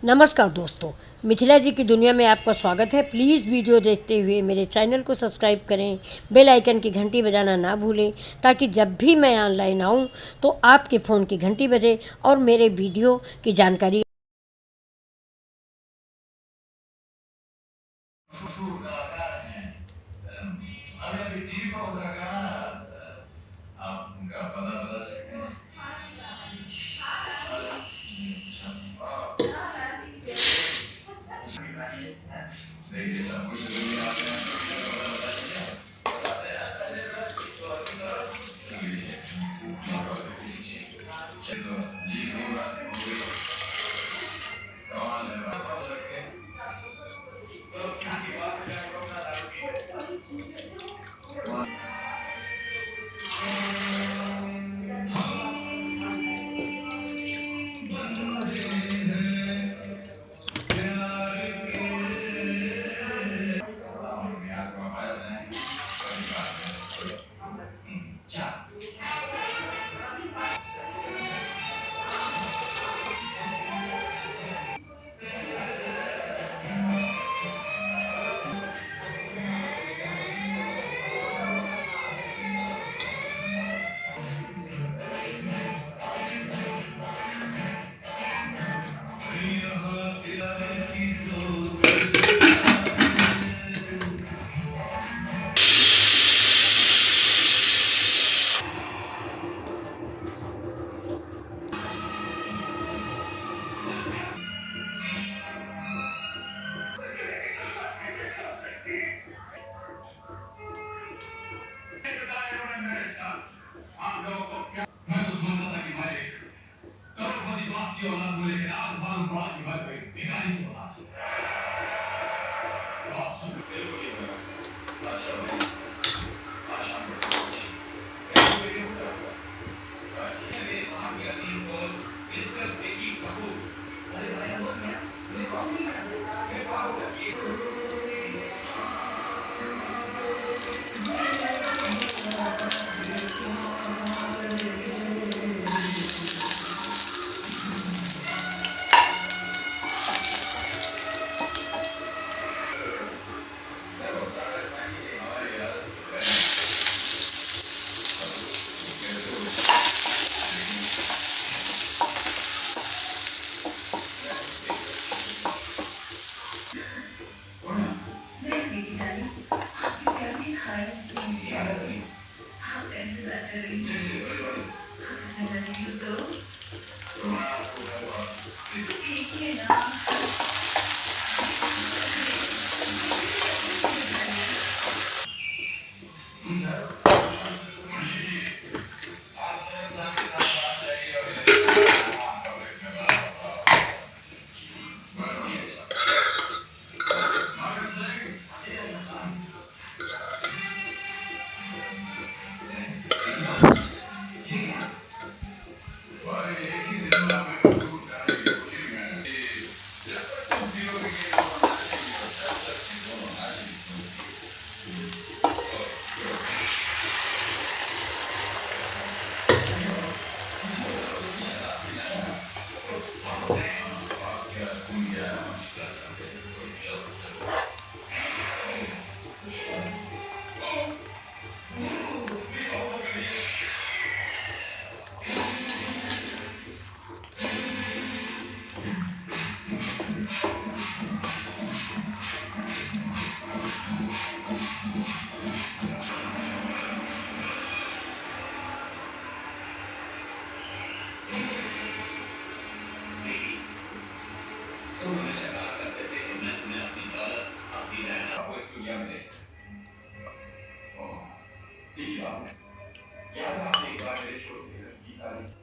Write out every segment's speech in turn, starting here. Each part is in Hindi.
नमस्कार दोस्तों, मिथिला जी की दुनिया में आपका स्वागत है। प्लीज़ वीडियो देखते हुए मेरे चैनल को सब्सक्राइब करें, बेल आइकन की घंटी बजाना ना भूलें ताकि जब भी मैं ऑनलाइन आऊँ तो आपके फ़ोन की घंटी बजे और मेरे वीडियो की जानकारी।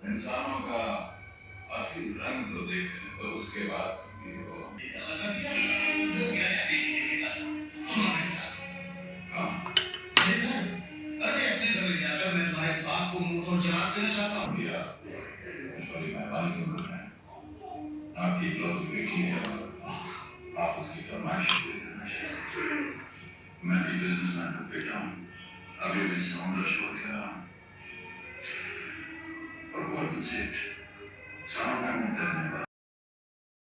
इंसानों का असली रंग तो देखें तो उसके बाद अरे अपने जब मैं तुम्हारे बाप को मुंह तोड़ जवाब देना चाहता हूँ भैया, बड़ी मेहरबानी क्यों कर रहे हैं? आपकी इकलौती बेटी है और आप उसकी फरमाइश पूरी करना चाहते हैं। मैं भी बिजनेसमैन का बेटा हूँ, अभी भी समुद्र छोड़ गया और वर्ल्ड से सामने